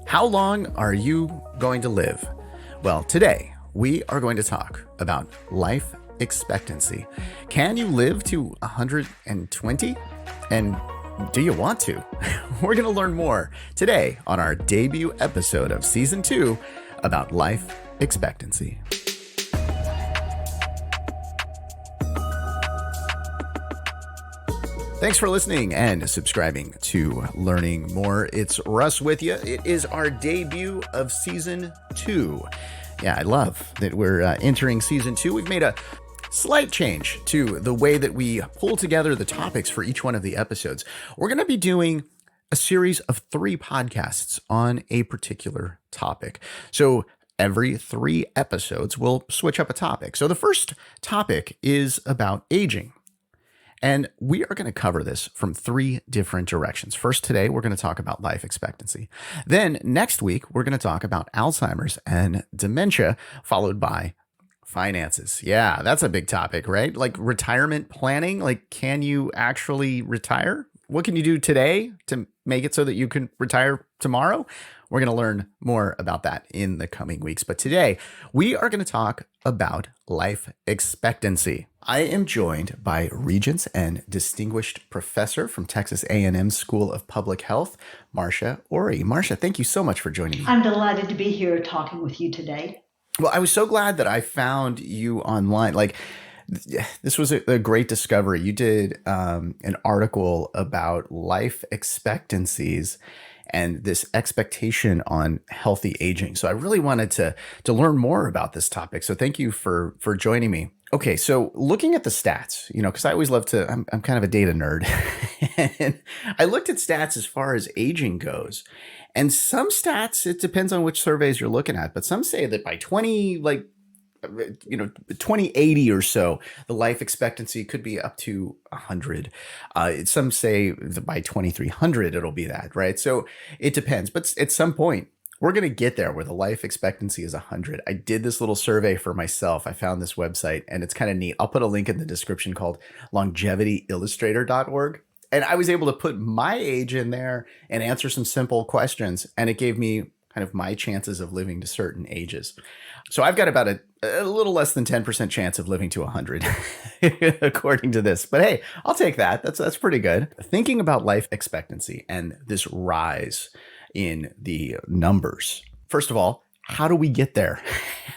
How long are you going to live? Well, today we are going to talk about life expectancy. Can you live to 120? And do you want to? We're going to learn more today on our debut episode of Season 2 about life expectancy. Thanks for listening and subscribing to Learning More. It's Russ with you. It is our debut of Season 2. Yeah, I love that we're entering Season 2. We've made a slight change to the way that we pull together the topics for each one of the episodes. We're going to be doing a series of 3 podcasts on a particular topic. So every 3 episodes, we'll switch up a topic. So the first topic is about aging. And we are going to cover this from 3 different directions. First, today, we're going to talk about life expectancy. Then next week, we're going to talk about Alzheimer's and dementia, followed by finances. Yeah, that's a big topic, right? Like retirement planning. Like, can you actually retire? What can you do today to make it so that you can retire tomorrow? We're going to learn more about that in the coming weeks. But today, we are going to talk about life expectancy. I am joined by Regents and Distinguished Professor from Texas A&M School of Public Health, Marcia Ory. Marcia, thank you so much for joining me. I'm delighted to be here talking with you today. Well, I was so glad that I found you online. Like, this was a great discovery. You did an article about life expectancies and this expectation on healthy aging. So I really wanted to learn more about this topic. So thank you for joining me. Okay, so looking at the stats, because I always love to, I'm kind of a data nerd. And I looked at stats as far as aging goes. And some stats, it depends on which surveys you're looking at, but some say that by 2080 or so, the life expectancy could be up to 100. Some say that by 2300, it'll be that, right? So it depends. But at some point, we're going to get there where the life expectancy is 100. I did this little survey for myself. I found this website and it's kind of neat. I'll put a link in the description called longevityillustrator.org. And I was able to put my age in there and answer some simple questions. And it gave me kind of my chances of living to certain ages. So I've got about a little less than 10% chance of living to 100, according to this. But hey, I'll take that. That's pretty good. Thinking about life expectancy and this rise in the numbers. First of all, how do we get there?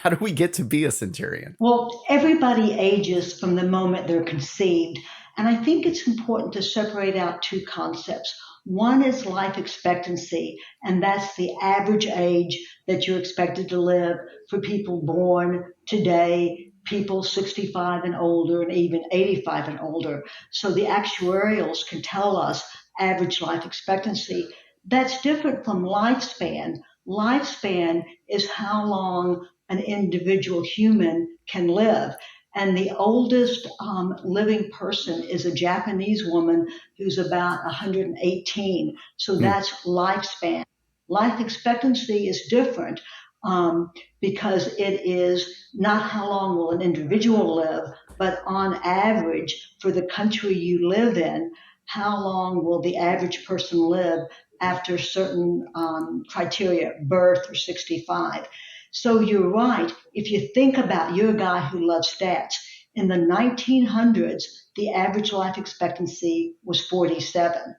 How do we get to be a centurion? Well, everybody ages from the moment they're conceived. And I think it's important to separate out 2 concepts. One is life expectancy, and that's the average age that you're expected to live for people born today, people 65 and older, and even 85 and older. So the actuarials can tell us average life expectancy. That's different from lifespan. Lifespan is how long an individual human can live. And the oldest living person is a Japanese woman who's about 118. So that's lifespan. Life expectancy is different because it is not how long will an individual live, but on average for the country you live in, how long will the average person live after certain criteria, birth or 65. So you're right. If you think about, you're a guy who loves stats. In the 1900s, the average life expectancy was 47.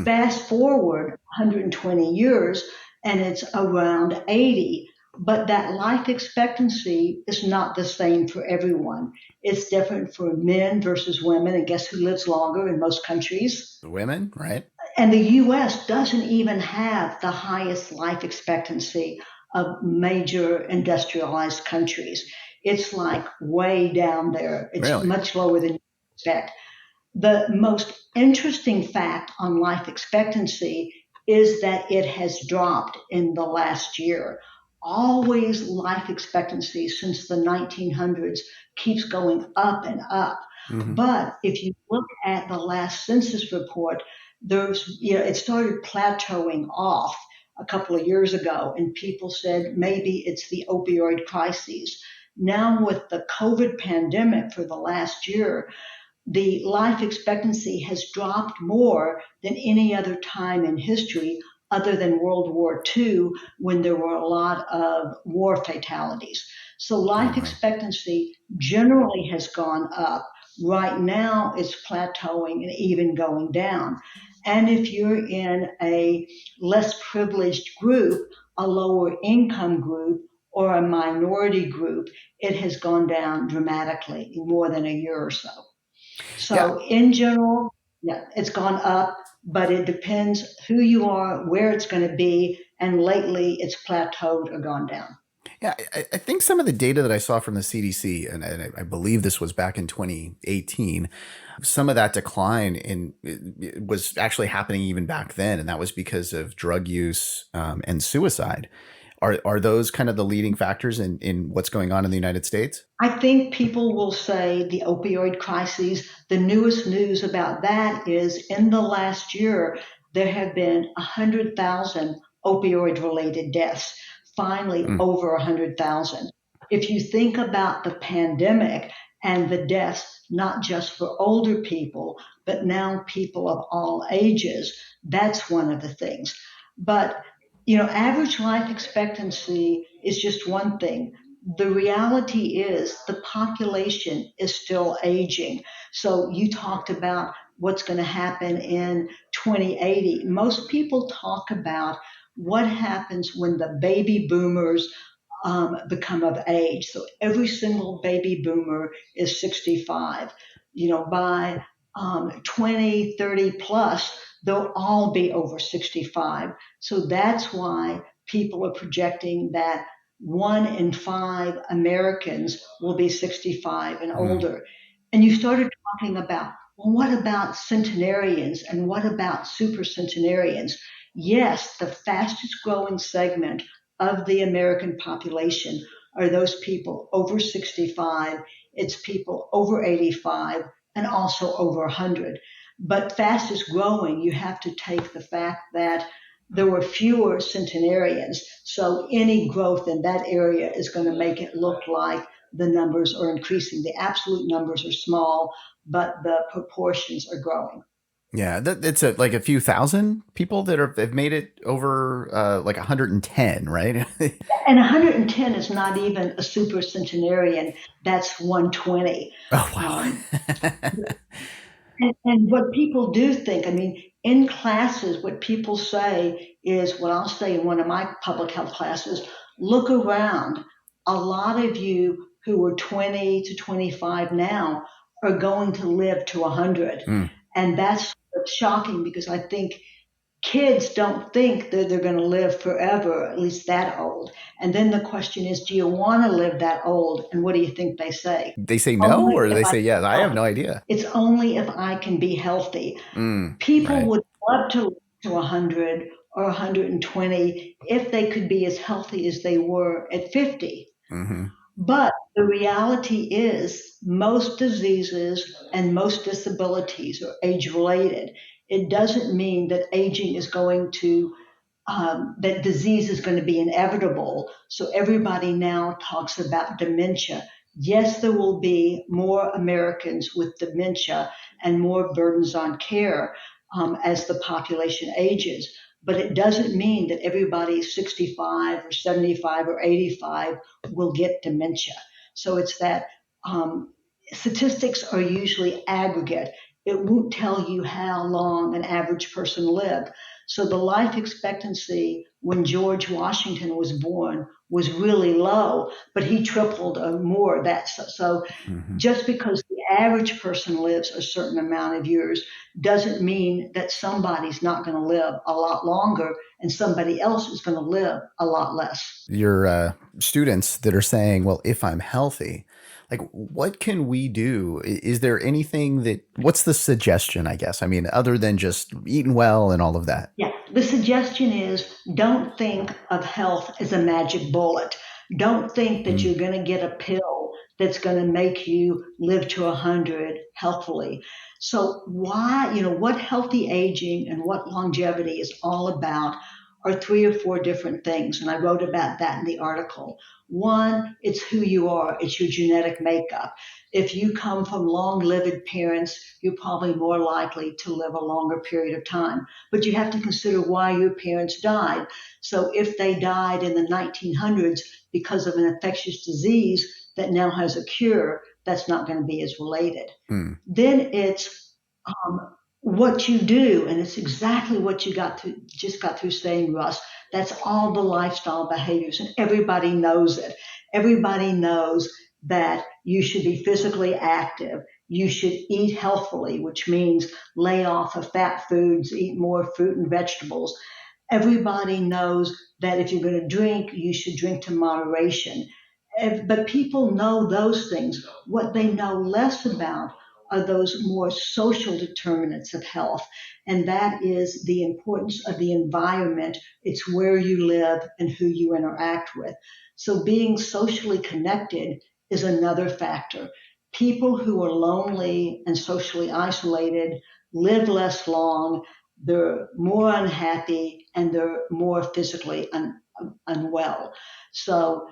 Fast forward 120 years, and it's around 80. But that life expectancy is not the same for everyone. It's different for men versus women. And guess who lives longer in most countries? The women, right? And the U.S. doesn't even have the highest life expectancy of major industrialized countries. It's like way down there. It's Really? Much lower than you expect. The most interesting fact on life expectancy is that it has dropped in the last year. Always life expectancy since the 1900s keeps going up and up. Mm-hmm. But if you look at the last census report, it started plateauing off a couple of years ago, and people said maybe it's the opioid crises. Now with the COVID pandemic for the last year, the life expectancy has dropped more than any other time in history other than World War II, when there were a lot of war fatalities. So Oh, life wow. expectancy generally has gone up. Right now, it's plateauing and even going down. And if you're in a less privileged group, a lower income group, or a minority group, it has gone down dramatically in more than a year or so. Yeah. So in general, yeah, it's gone up, but it depends who you are, where it's going to be, and lately it's plateaued or gone down. Yeah, I think some of the data that I saw from the CDC, and I believe this was back in 2018, some of that decline it was actually happening even back then, and that was because of drug use and suicide. Are those kind of the leading factors in what's going on in the United States? I think people will say the opioid crises. The newest news about that is in the last year, there have been 100,000 opioid related deaths, finally Mm, over 100,000. If you think about the pandemic and the deaths, not just for older people, but now people of all ages, that's one of the things. But, average life expectancy is just one thing. The reality is the population is still aging. So you talked about what's going to happen in 2080. Most people talk about what happens when the baby boomers become of age. So every single baby boomer is 65. By 20, 30 plus, they'll all be over 65. So that's why people are projecting that 1 in 5 Americans will be 65 and mm, older. And you started talking about, well, what about centenarians and what about super centenarians? Yes, the fastest growing segment of the American population are those people over 65, it's people over 85, and also over 100. But fastest growing, you have to take the fact that there were fewer centenarians. So any growth in that area is going to make it look like the numbers are increasing. The absolute numbers are small, but the proportions are growing. yeah, it's like a few thousand people that have made it over like 110, right? And 110 is not even a super centenarian, that's 120. Oh, Um, wow. and what people do think, I mean, in classes, what people say is what I'll say in one of my public health classes: look around. A lot of you who are 20 to 25 now are going to live to 100. Mm, And that's what's shocking, because I think kids don't think that they're going to live forever, at least that old. And then the question is, do you want to live that old? And what do you think they say? they say no, Only or do if they I say yes? I have healthy. no idea. It's only if I can be healthy. People Right. would love to live to 100 or 120 if they could be as healthy as they were at 50. Hmm. But the reality is, most diseases and most disabilities are age related. It doesn't mean that aging is going to that disease is going to be inevitable. So everybody now talks about dementia. Yes, there will be more Americans with dementia and more burdens on care as the population ages. But it doesn't mean that everybody 65 or 75 or 85 will get dementia. So it's that um, statistics are usually aggregate. It won't tell you how long an average person lived. So the life expectancy when George Washington was born was really low, but he tripled or more. So Hmm. just because the average person lives a certain amount of years doesn't mean that somebody's not going to live a lot longer and somebody else is going to live a lot less. Your students that are saying, well, if I'm healthy, like what can we do? Is there anything what's the suggestion, I guess? I mean, other than just eating well and all of that. Yeah, the suggestion is don't think of health as a magic bullet. Don't think that Mm, you're going to get a pill that's going to make you live to 100 healthfully. So, what healthy aging and what longevity is all about are 3 or 4 different things. And I wrote about that in the article. One, it's who you are. It's your genetic makeup. If you come from long-lived parents, you're probably more likely to live a longer period of time. But you have to consider why your parents died. So if they died in the 1900s because of an infectious disease that now has a cure, that's not going to be as related. Then it's what you do, and it's exactly what you just got through saying, Russ. That's all the lifestyle behaviors, and everybody knows it. Everybody knows that you should be physically active. You should eat healthfully, which means lay off of fat foods, eat more fruit and vegetables. Everybody knows that if you're going to drink, you should drink to moderation. But people know those things. What they know less about are those more social determinants of health, and that is the importance of the environment. It's where you live and who you interact with. So being socially connected is another factor. People who are lonely and socially isolated live less long, they're more unhappy, and they're more physically unwell. So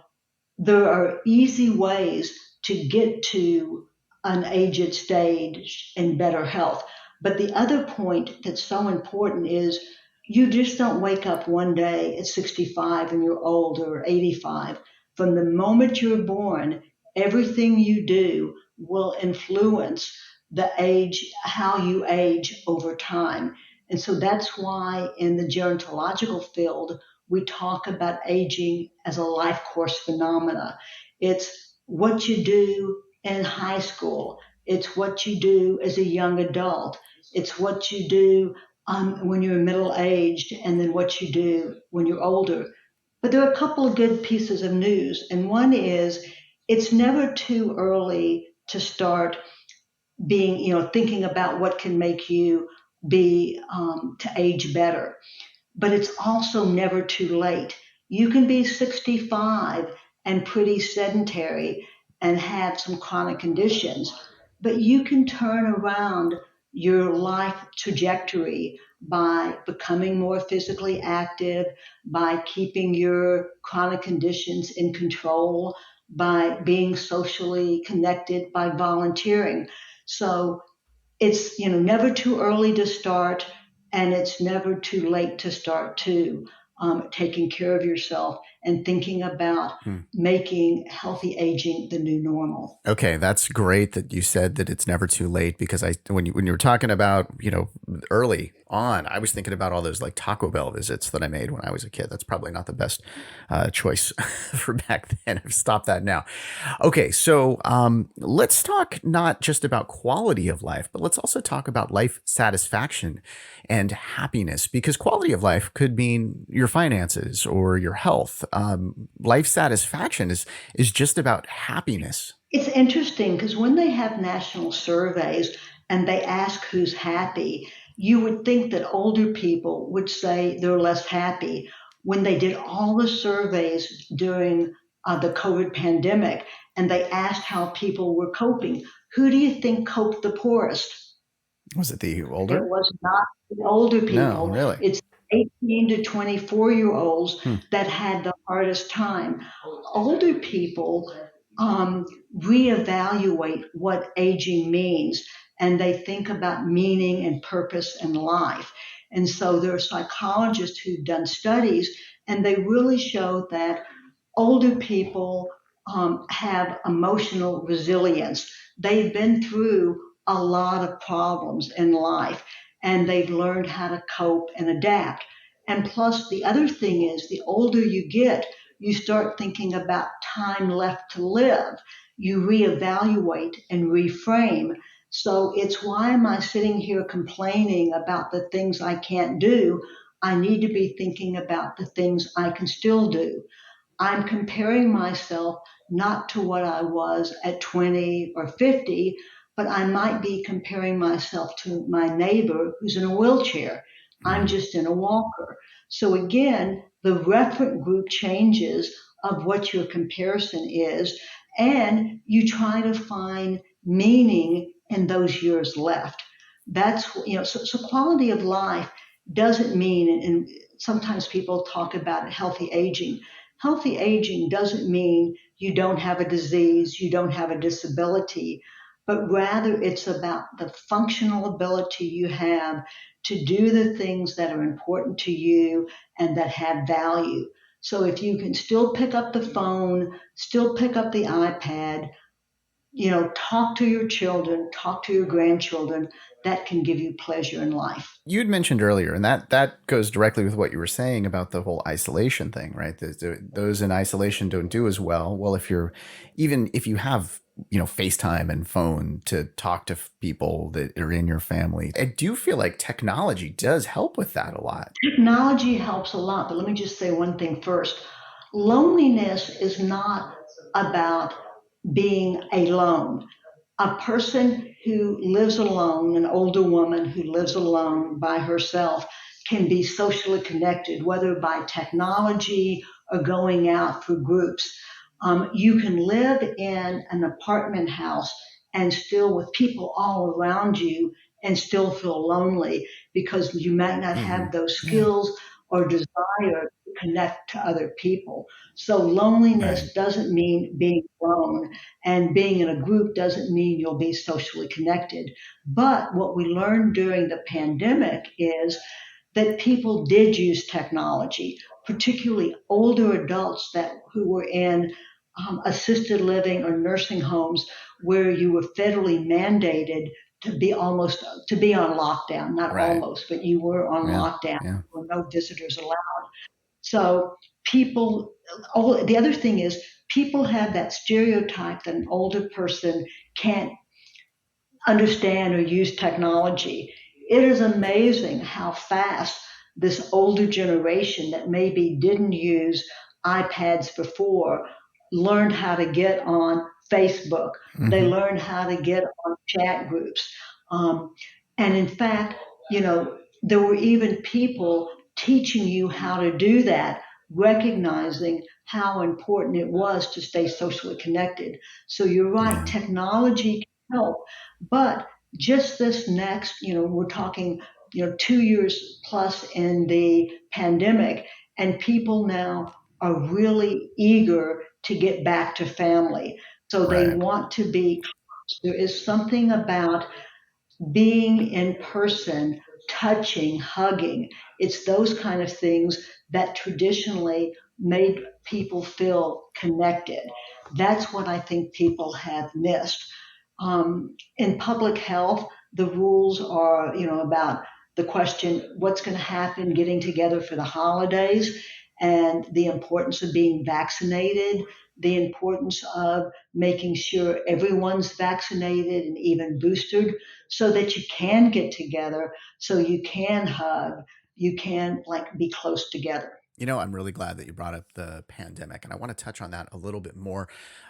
there are easy ways to get to an aged stage in better health. But the other point that's so important is you just don't wake up one day at 65 and you're old or 85. From the moment you're born, everything you do will influence the age, how you age over time. And so that's why in the gerontological field, we talk about aging as a life course phenomena. It's what you do in high school. It's what you do as a young adult. It's what you do when you're middle aged, and then what you do when you're older. But there are a couple of good pieces of news. And one is it's never too early to start thinking about what can make you to age better, but it's also never too late. You can be 65 and pretty sedentary and have some chronic conditions, but you can turn around your life trajectory by becoming more physically active, by keeping your chronic conditions in control, by being socially connected, by volunteering. So it's never too early to start, and it's never too late to start too. Taking care of yourself and thinking about making healthy aging the new normal. Okay, that's great that you said that it's never too late, because when you were talking about, early on, I was thinking about all those like Taco Bell visits that I made when I was a kid. That's probably not the best choice for back then. I've stopped that now. Okay, so let's talk not just about quality of life, but let's also talk about life satisfaction and happiness, because quality of life could mean your finances or your health. Life satisfaction is just about happiness. It's interesting because when they have national surveys and they ask who's happy, you would think that older people would say they're less happy. When they did all the surveys during the COVID pandemic and they asked how people were coping, who do you think coped the poorest? Was it the older? It was not the older people. No, really. It's 18 to 24-year-olds that had the hardest time. Older people reevaluate what aging means, and they think about meaning and purpose in life. And so there are psychologists who've done studies, and they really show that older people have emotional resilience. They've been through a lot of problems in life, and they've learned how to cope and adapt. And plus, the other thing is, the older you get, you start thinking about time left to live. You reevaluate and reframe. So it's, why am I sitting here complaining about the things I can't do? I need to be thinking about the things I can still do. I'm comparing myself not to what I was at 20 or 50, but I might be comparing myself to my neighbor who's in a wheelchair. I'm just in a walker. So again, the reference group changes of what your comparison is, and you try to find meaning in those years left. That's, so quality of life doesn't mean, and sometimes people talk about healthy aging. Healthy aging doesn't mean you don't have a disease, you don't have a disability, but rather it's about the functional ability you have to do the things that are important to you and that have value. So if you can still pick up the phone, still pick up the iPad, talk to your children, talk to your grandchildren, that can give you pleasure in life. You'd mentioned earlier, and that goes directly with what you were saying about the whole isolation thing, right? Those in isolation don't do as well. Well, even if you have, FaceTime and phone to talk to people that are in your family, I do feel like technology does help with that a lot. Technology helps a lot, but let me just say one thing first. Loneliness is not about being alone. A person who lives alone, an older woman who lives alone by herself, can be socially connected, whether by technology or going out for groups. You can live in an apartment house and still with people all around you and still feel lonely because you might not have those Yeah. skills or desire to connect to other people. So Right. loneliness doesn't mean being alone, and being in a group doesn't mean you'll be socially connected. But what we learned during the pandemic is that people did use technology, particularly older adults who were in assisted living or nursing homes where you were federally mandated to be on lockdown, not Right. almost, but you were on Yeah. lockdown. Yeah. There were no visitors allowed. So the other thing is people have that stereotype that an older person can't understand or use technology. It is amazing how fast this older generation that maybe didn't use iPads before learned how to get on Facebook. They Mm-hmm. learned how to get on chat groups. Um, and in fact, there were even people teaching you how to do that, recognizing how important it was to stay socially connected. So you're right, Yeah. technology can help, but just this next, we're talking, 2 years plus in the pandemic, and people now are really eager to get back to family. So they Right. want to be close. There is something about being in person, touching, hugging. It's those kind of things that traditionally made people feel connected. That's what I think people have missed. In public health, the rules are, about the question, what's going to happen getting together for the holidays, and the importance of being vaccinated, the importance of making sure everyone's vaccinated and even boosted so that you can get together, so you can hug, you can like be close together. I'm really glad that you brought up the pandemic, and I want to touch on that a little bit more.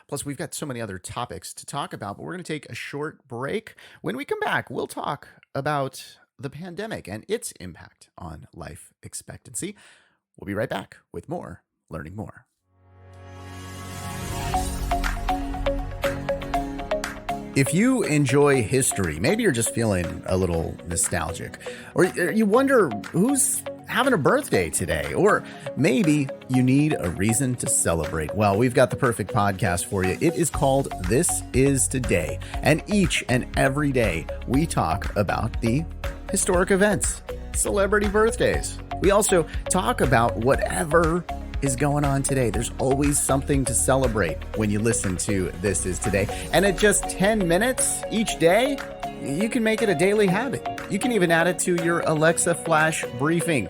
Plus, we've got so many other topics to talk about, but we're going to take a short break. When we come back, we'll talk about the pandemic and its impact on life expectancy. We'll be right back with more Learning More. If you enjoy history, maybe you're just feeling a little nostalgic, or you wonder who's having a birthday today, or maybe you need a reason to celebrate. Well, we've got the perfect podcast for you. It is called This Is Today, and each and every day we talk about the historic events, celebrity birthdays. We also talk about whatever is going on today. There's always something to celebrate when you listen to This Is Today. And at just 10 minutes each day, you can make it a daily habit. You can even add it to your Alexa Flash briefing.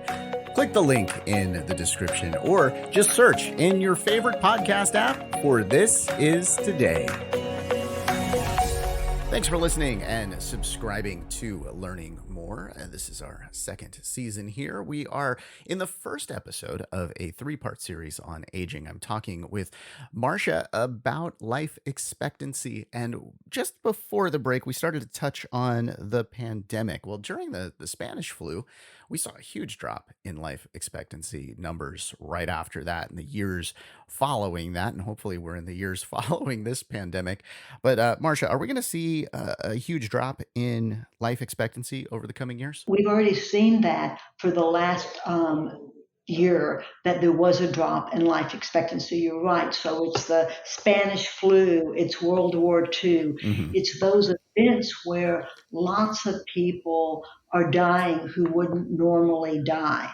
Click the link in the description or just search in your favorite podcast app for This Is Today. Thanks for listening and subscribing to Learning More. This is our second season here. We are in the first episode of a 3-part series on aging. I'm talking with Marcia about life expectancy. And just before the break, we started to touch on the pandemic. Well, during the Spanish flu, we saw a huge drop in life expectancy numbers right after that and the years following that. And hopefully we're in the years following this pandemic. But Marcia, are we going to see a huge drop in life expectancy over the coming years? We've already seen that for the last year that there was a drop in life expectancy. You're right. So it's the Spanish flu, it's World War II, Mm-hmm. it's those events where lots of people are dying who wouldn't normally die.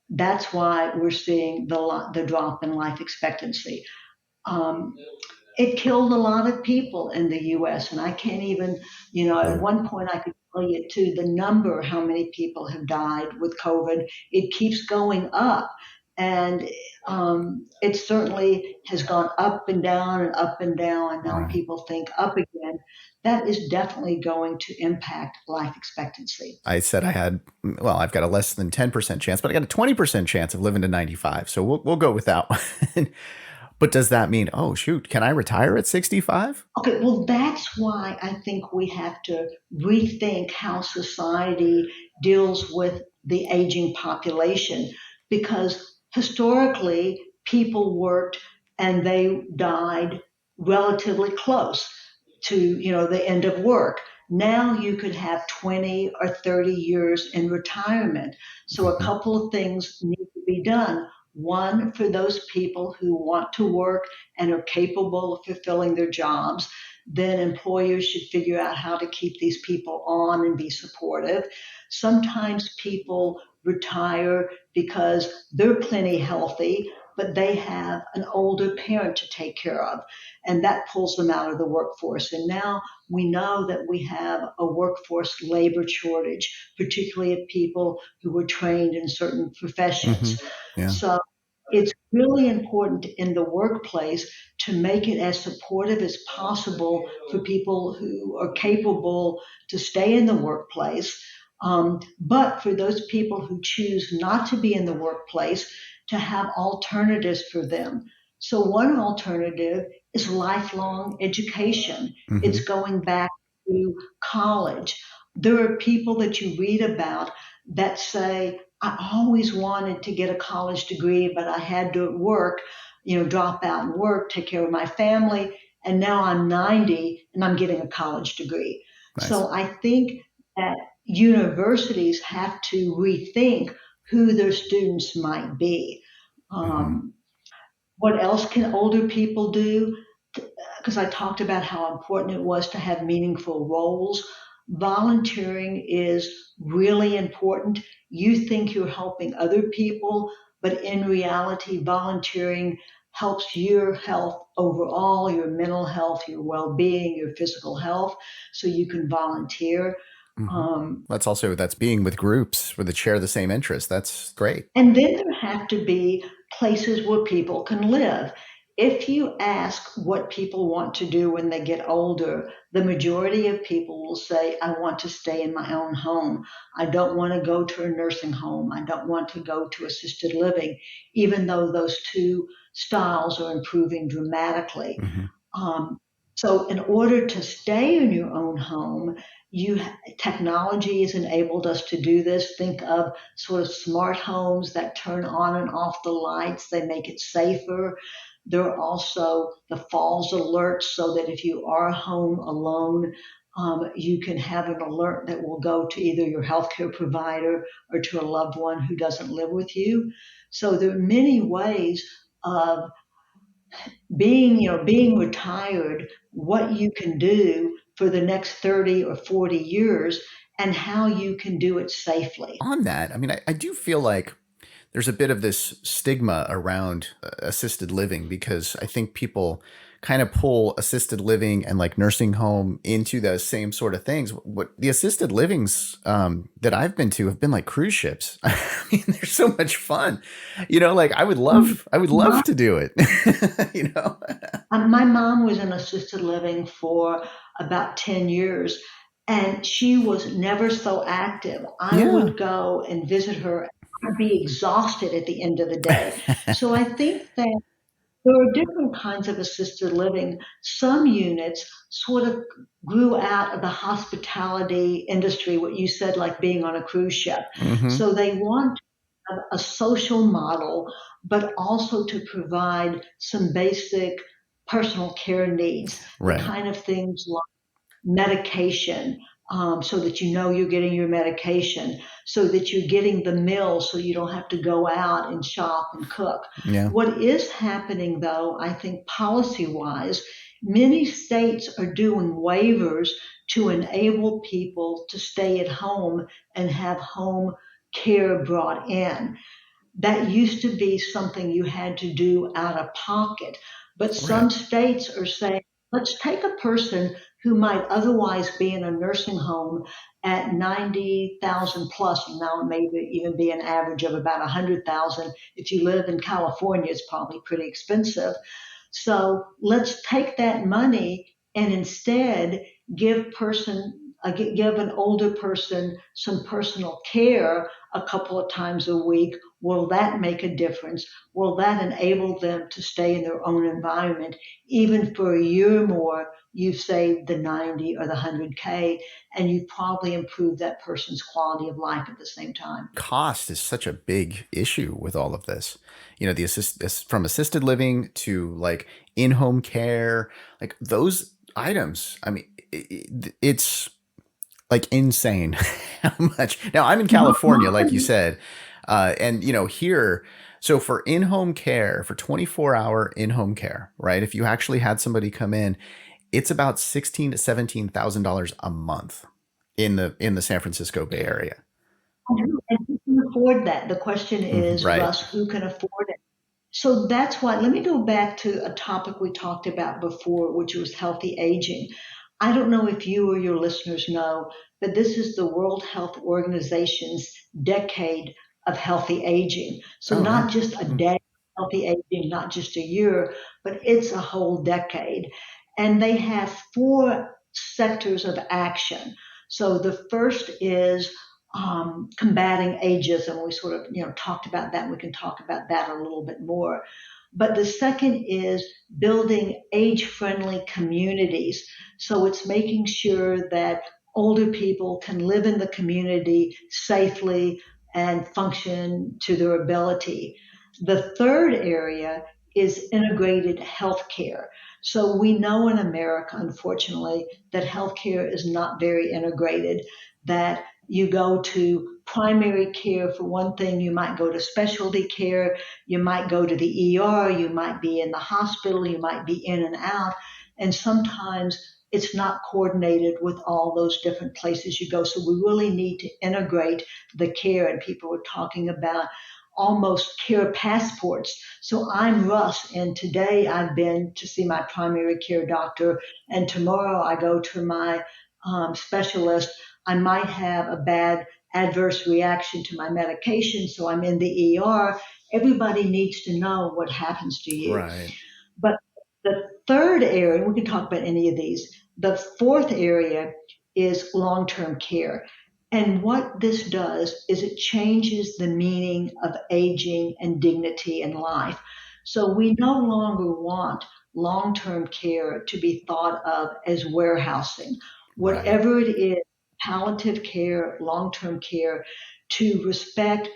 That's why we're seeing the drop in life expectancy. Um, it killed a lot of people in the US, and I can't even, at Yeah. one point I could tell you too the number, how many people have died with COVID. It keeps going up. And it certainly has gone up and down and up and down, and now Right. people think up again. That is definitely going to impact life expectancy. I said I've got a less than 10% chance, but I got a 20% chance of living to 95. So we'll go with that one. But does that mean, oh, shoot, can I retire at 65? Okay, well, that's why I think we have to rethink how society deals with the aging population, because historically people worked and they died relatively close to, the end of work. Now you could have 20 or 30 years in retirement. So a Mm-hmm. couple of things need to be done. One, for those people who want to work and are capable of fulfilling their jobs, then employers should figure out how to keep these people on and be supportive. Sometimes people retire because they're plenty healthy, but they have an older parent to take care of, and that pulls them out of the workforce. And now we know that we have a workforce labor shortage, particularly of people who were trained in certain Mm-hmm. professions. Yeah. So it's really important in the workplace to make it as supportive as possible for people who are capable to stay in the workplace. But for those people who choose not to be in the workplace, to have alternatives for them. So, one alternative is lifelong education, Mm-hmm. it's going back to college. There are people that you read about that say, I always wanted to get a college degree, but I had to work, drop out and work, take care of my family. And now I'm 90 and I'm getting a college degree. Nice. So I think that universities have to rethink who their students might be. Mm-hmm. Um, what else can older people do? Because I talked about how important it was to have meaningful roles. Volunteering is really important. You think you're helping other people, but in reality, volunteering helps your health overall, your mental health, your well being, your physical health. So you can volunteer. Mm-hmm. Um, That's being with groups where they share the same interests. That's great. And then there have to be places where people can live. If you ask what people want to do when they get older, the majority of people will say, I want to stay in my own home. I don't want to go to a nursing home. I don't want to go to assisted living, even though those two styles are improving dramatically. Mm-hmm. Um, so, in order to stay in your own home, you technology has enabled us to do this. Think of sort of smart homes that turn on and off the lights. They make it safer. There are also the falls alerts so that if you are home alone, you can have an alert that will go to either your healthcare provider or to a loved one who doesn't live with you. So there are many ways of being retired, what you can do for the next 30 or 40 years and how you can do it safely. On that, I do feel like there's a bit of this stigma around assisted living because I think people kind of pull assisted living and like nursing home into the same sort of things. What the assisted livings that I've been to have been like cruise ships. I mean, they're so much fun. Like I would love My, to do it. you know? my mom was in assisted living for about 10 years, and she was never so active. I Yeah. would go and visit her. I'd be exhausted at the end of the day. So I think that There are different kinds of assisted living. Some units sort of grew out of the hospitality industry, what you said, like being on a cruise ship. Mm-hmm. So they want a social model, but also to provide some basic personal care needs, the Right. kind of things medication, so that you know you're getting your medication, so that you're getting the meals so you don't have to go out and shop and cook. Yeah. What is happening, though, I think policy wise, many states are doing waivers to enable people to stay at home and have home care brought in. That used to be something you had to do out of pocket. But Right. some states are saying, let's take a person who might otherwise be in a nursing home at 90,000 plus, and now it may even be an average of about 100,000. If you live in California, it's probably pretty expensive. So let's take that money and instead give an older person some personal care a couple of times a week. Will that make a difference? Will that enable them to stay in their own environment even for a year more? You've saved the 90 or the 100K, and you've probably improved that person's quality of life at the same time. Cost is such a big issue with all of this. The from assisted living to like in-home care, like those items. I mean, it's like insane how much. Now I'm in California, like you said, and here. So for in-home care, for 24-hour in-home care, right? If you actually had somebody come in, it's about $16,000 to $17,000 a month in the San Francisco Bay Area. And who can afford that? The question Mhm. is, Right. Russ, who can afford it? So that's why, let me go back to a topic we talked about before, which was healthy aging. I don't know if you or your listeners know, but this is the World Health Organization's decade of healthy aging. So Oh yeah. not just a Hmm. day of healthy aging, not just a year, but it's a whole decade. And they have four sectors of action. So the first is combating ageism. We sort of, talked about that. We can talk about that a little bit more. But the second is building age-friendly communities. So it's making sure that older people can live in the community safely and function to their ability. The third area is integrated healthcare. So we know in America, unfortunately, that healthcare is not very integrated, that you go to primary care for one thing, you might go to specialty care, you might go to the ER, you might be in the hospital, you might be in and out, and sometimes it's not coordinated with all those different places you go. So we really need to integrate the care, and people are talking about almost care passports. So I'm Russ, and today I've been to see my primary care doctor, and tomorrow I go to my specialist. I might have a bad adverse reaction to my medication, so I'm in the ER. Everybody needs to know what happens to you. Right. But the third area, we can talk about any of these, the fourth area is long term care. And what this does is it changes the meaning of aging and dignity in life. So we no longer want long term care to be thought of as warehousing. Right. Whatever it is, palliative care, long term care, to respect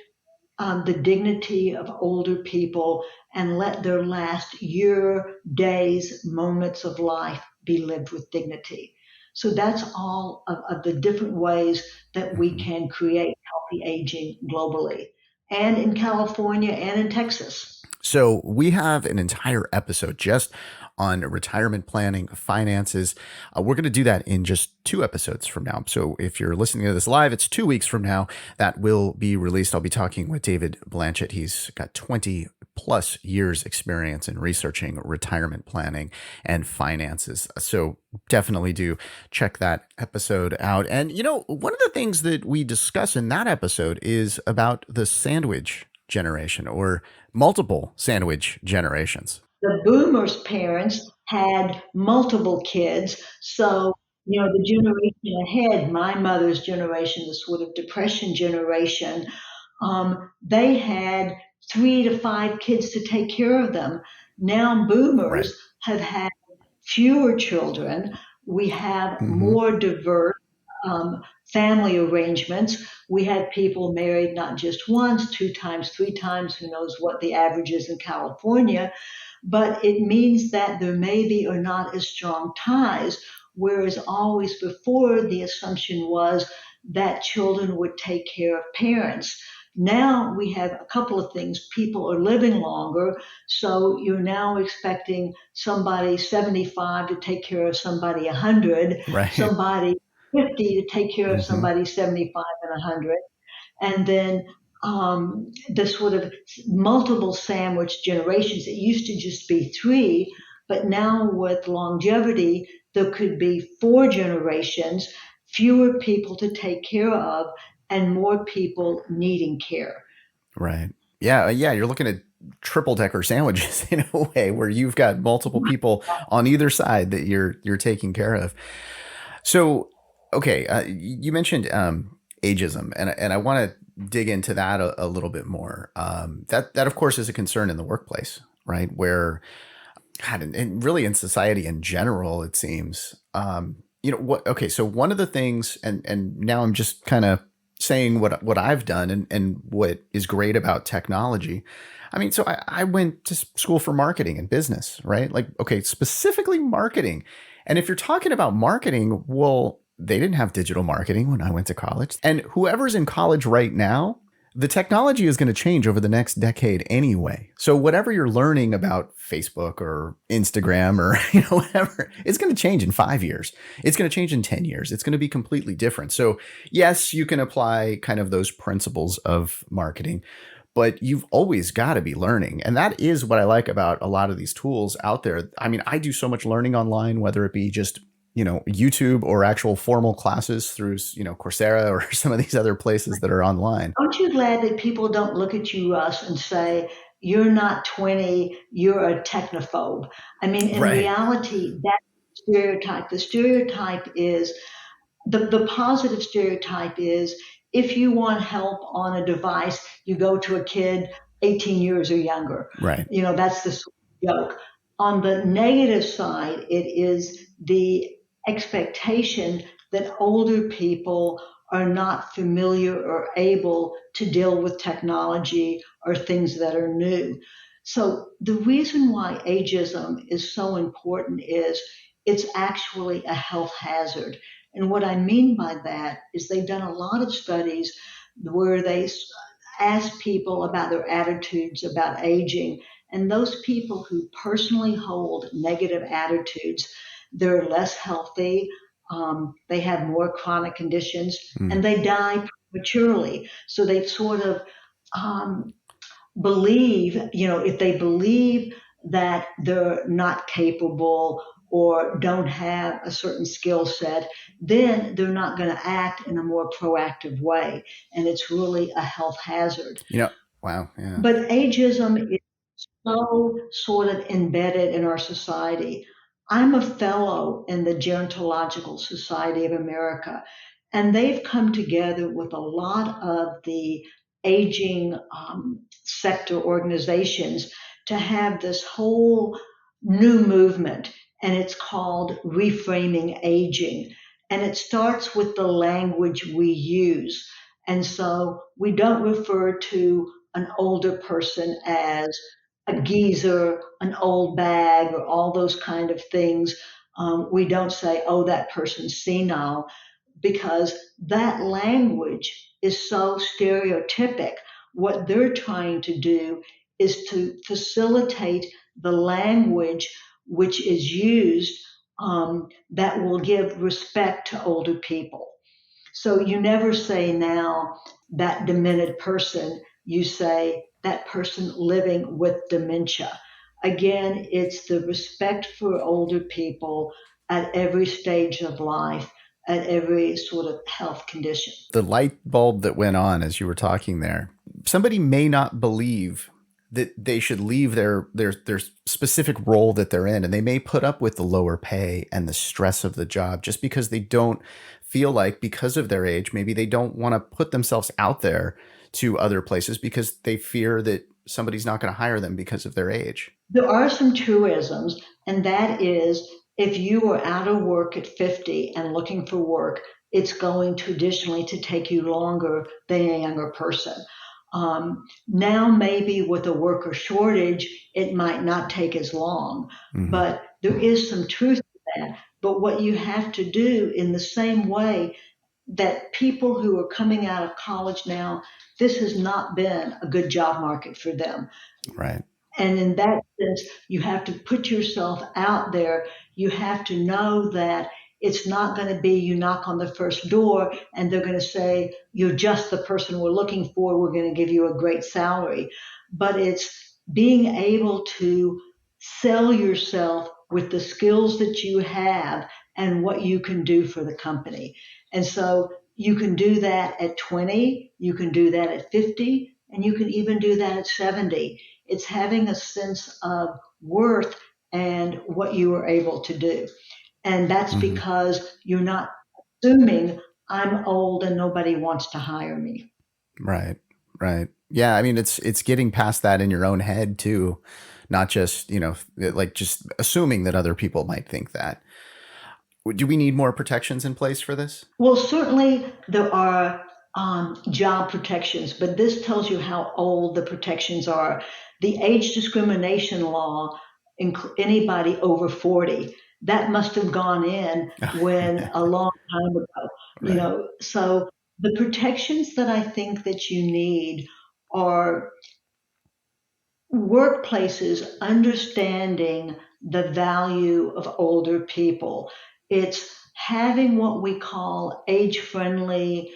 the dignity of older people and let their last year, days, moments of life be lived with dignity. So that's all of the different ways that we Hmm. can create healthy aging globally and in California and in Texas. So we have an entire episode just on retirement planning, finances. We're going to do that in just 2 episodes from now. So if you're listening to this live, it's 2 weeks from now that will be released. I'll be talking with David Blanchett. He's got 20 plus years experience in researching retirement planning and finances. So definitely do check that episode out. And one of the things that we discuss in that episode is about the sandwich generation or multiple sandwich generations. The boomers' parents had multiple kids. So, the generation ahead, my mother's generation, the sort of depression generation, they had 3 to 5 kids to take care of them. Now Right. boomers have had fewer children. We have Mm-hmm. more diverse family arrangements. We had people married not just once, two times, three times, who knows what the average is in California, but it means that there may be or not as strong ties. Whereas always before, the assumption was that children would take care of parents. Now we have a couple of things. People are living longer, so you're now expecting somebody 75 to take care of somebody 100, Right. somebody 50 to take care of Mm-hmm. somebody 75 and 100, and then the sort of multiple sandwich generations. It used to just be three, but now with longevity, there could be four generations, fewer people to take care of, and more people needing care. Right. Yeah. Yeah. You're looking at triple decker sandwiches in a way where you've got multiple people on either side that you're taking care of. So, okay, you mentioned ageism, and I want to dig into that a little bit more. That of course is a concern in the workplace, right? Where, God, and really in society in general, it seems. What? Okay, so one of the things, and now I'm just kind of saying what I've done and what is great about technology. I mean, so I went to school for marketing and business, right? Like, okay, specifically marketing. And if you're talking about marketing, well, they didn't have digital marketing when I went to college. And whoever's in college right now, the technology is going to change over the next decade anyway. So whatever you're learning about Facebook or Instagram or whatever, it's going to change in 5 years. It's going to change in 10 years. It's going to be completely different. So yes, you can apply kind of those principles of marketing, but you've always got to be learning. And that is what I like about a lot of these tools out there. I mean, I do so much learning online, whether it be just YouTube or actual formal classes through, Coursera or some of these other places that are online. Aren't you glad that people don't look at you, Russ, and say, you're not 20, you're a technophobe? I mean, in Right. reality, that stereotype, the stereotype is the positive stereotype is if you want help on a device, you go to a kid 18 years or younger. Right. That's the sort of joke. On the negative side, it is the expectation that older people are not familiar or able to deal with technology or things that are new. So the reason why ageism is so important is it's actually a health hazard. And what I mean by that is they've done a lot of studies where they ask people about their attitudes about aging. And those people who personally hold negative attitudes, they're less healthy, they have more chronic conditions, Mm. and they die prematurely. So they sort of um, believe, if they believe that they're not capable or don't have a certain skill set, then they're not going to act in a more proactive way. And it's really a health hazard. Wow. Yeah. But ageism is so sort of embedded in our society. I'm a fellow in the Gerontological Society of America, and they've come together with a lot of the aging sector organizations to have this whole new movement, and it's called Reframing Aging. And it starts with the language we use. And so we don't refer to an older person as a geezer, an old bag, or all those kind of things. We don't say, oh, that person's senile, because that language is so stereotypic. What they're trying to do is to facilitate the language which is used that will give respect to older people. So you never say now that demented person, you say that person living with dementia. Again, it's the respect for older people at every stage of life, at every sort of health condition. The light bulb that went on as you were talking there. Somebody may not believe that they should leave their specific role that they're in, and they may put up with the lower pay and the stress of the job just because they don't feel like, because of their age, maybe they don't want to put themselves out there to other places because they fear that somebody's not going to hire them because of their age. There are some truisms, and that is if you are out of work at 50 and looking for work, it's going traditionally to take you longer than a younger person. Now, maybe with a worker shortage, it might not take as long, but there is some truth to that. But what you have to do in the same way that people who are coming out of college now, this has not been a good job market for them. Right. And in that sense, you have to put yourself out there. You have to know that it's not going to be you knock on the first door and they're going to say, you're just the person we're looking for. We're going to give you a great salary. But it's being able to sell yourself with the skills that you have and what you can do for the company. And so you can do that at 20, you can do that at 50, and you can even do that at 70. It's having a sense of worth and what you are able to do. And that's because you're not assuming I'm old and nobody wants to hire me. Right. Right. Yeah. I mean, it's getting past that in your own head too, not just, like just assuming that other people might think that. Do we need more protections in place for this? Well, certainly there are job protections, but this tells you how old the protections are. The age discrimination law, anybody over 40, that must have gone in when a long time ago, Right. So the protections that I think that you need are workplaces understanding the value of older people. It's having what we call age friendly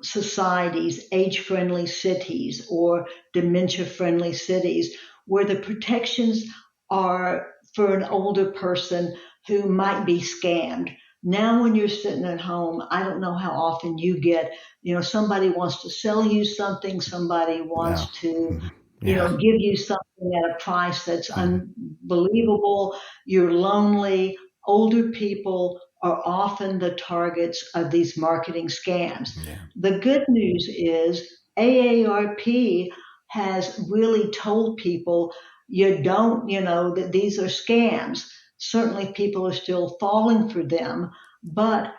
societies, age friendly cities, or dementia friendly cities, where the protections are for an older person who might be scammed. Now, when you're sitting at home, I don't know how often you get, somebody wants to sell you something, somebody No. wants to Yeah. give you something at a price that's Mhm. unbelievable. You're lonely. Older people are often the targets of these marketing scams. Yeah. The good news is AARP has really told people you don't, that these are scams. Certainly people are still falling for them, but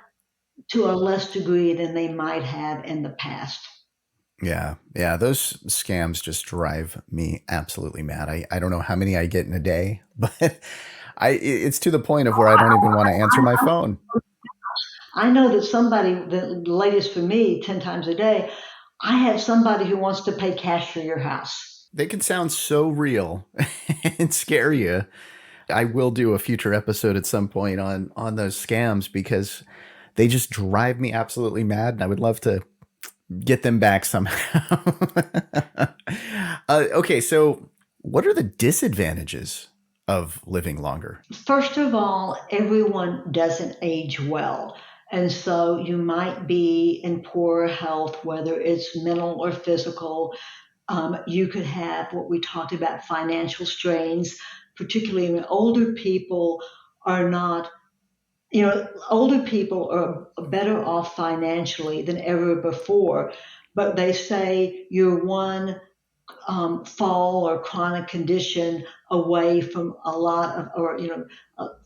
to a less degree than they might have in the past. Yeah. Yeah. Those scams just drive me absolutely mad. I don't know how many I get in a day, but it's to the point of where I don't even want to answer my phone. I know that somebody, the latest for me, 10 times a day, I have somebody who wants to pay cash for your house. They can sound so real and scare you. I will do a future episode at some point on those scams because they just drive me absolutely mad, and I would love to get them back somehow. Okay, so what are the disadvantages of living longer? First of all, everyone doesn't age well. And so you might be in poor health, whether it's mental or physical. You could have what we talked about financial strains, particularly when older people are not older people are better off financially than ever before, but they say you're one fall or chronic condition away from a lot of, or,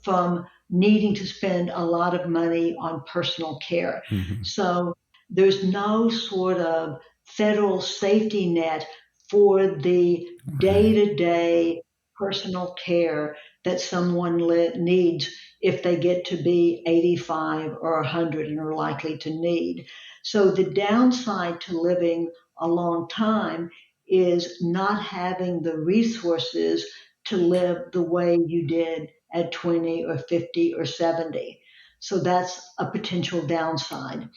from needing to spend a lot of money on personal care. Hmm. So there's no sort of federal safety net for the day Right. to day personal care that someone needs if they get to be 85 or 100 and are likely to need. So the downside to living a long time is not having the resources to live the way you did at 20 or 50 or 70. So that's a potential downside.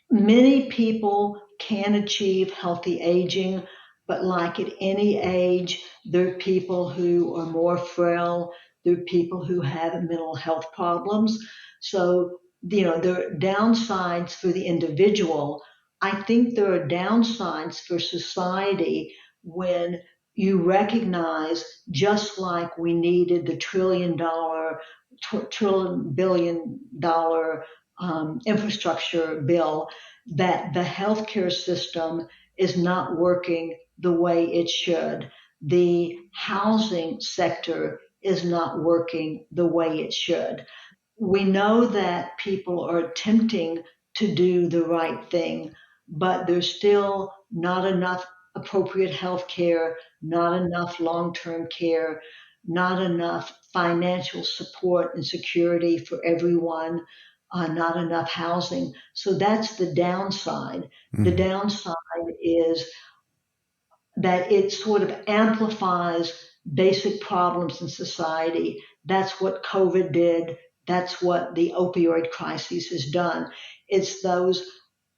Many people can achieve healthy aging, but like at any age, there are people who are more frail. There are people who have mental health problems. So, there are downsides for the individual. I think there are downsides for society when you recognize, just like we needed the trillion billion dollar infrastructure bill, that the healthcare system is not working the way it should. The housing sector is not working the way it should. We know that people are attempting to do the right thing, but there's still not enough appropriate health care, not enough long term care, not enough financial support and security for everyone, not enough housing. So that's the downside. The downside is that it sort of amplifies basic problems in society. That's what COVID did. That's what the opioid crisis has done. It's those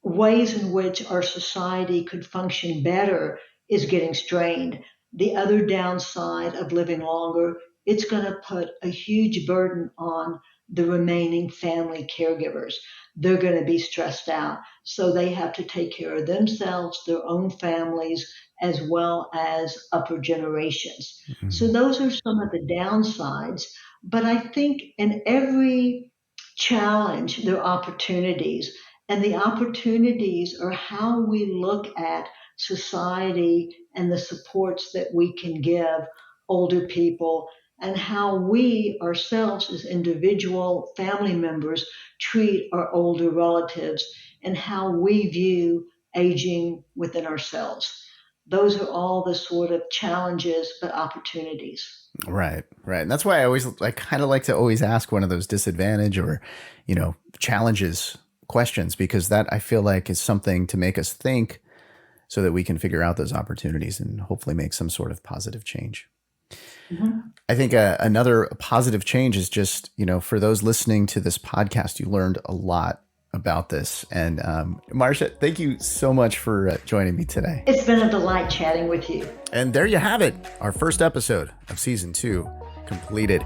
ways in which our society could function better is getting strained. The other downside of living longer, it's going to put a huge burden on the remaining family caregivers. They're going to be stressed out. So they have to take care of themselves, their own families, as well as upper generations. So those are some of the downsides. But I think in every challenge, there are opportunities. And the opportunities are how we look at society and the supports that we can give older people, and how we ourselves as individual family members treat our older relatives, and how we view aging within ourselves. Those are all the sort of challenges, but opportunities. Right, right. And that's why I kind of like to always ask one of those disadvantage or, challenges questions, because that I feel like is something to make us think so that we can figure out those opportunities and hopefully make some sort of positive change. Mm-hmm. I think another positive change is just, for those listening to this podcast, you learned a lot about this. And Marcia, thank you so much for joining me today. It's been a delight chatting with you. And there you have it. Our first episode of season 2 completed.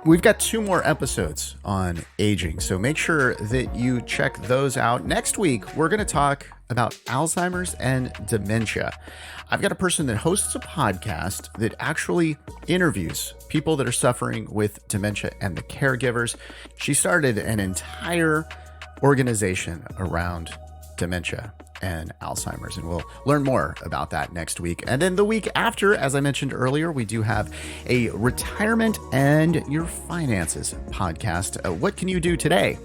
We've got 2 more episodes on aging, so make sure that you check those out. Next week, we're going to talk about Alzheimer's and dementia. I've got a person that hosts a podcast that actually interviews people that are suffering with dementia and the caregivers. She started an entire organization around dementia and Alzheimer's, and we'll learn more about that next week. And then the week after, as I mentioned earlier, we do have a retirement and your finances podcast. What can you do today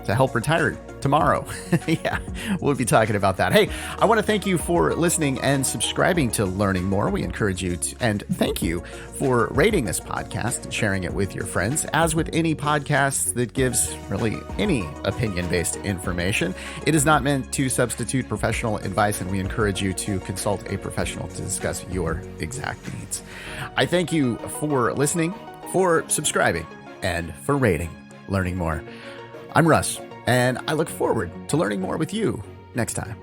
to help retire tomorrow? Yeah, we'll be talking about that. Hey, I want to thank you for listening and subscribing to Learning More. We encourage you to, and thank you for rating this podcast and sharing it with your friends. As with any podcast that gives really any opinion-based information, it is not meant to substitute professional advice, and we encourage you to consult a professional to discuss your exact needs. I thank you for listening, for subscribing, and for rating Learning More. I'm Russ, and I look forward to learning more with you next time.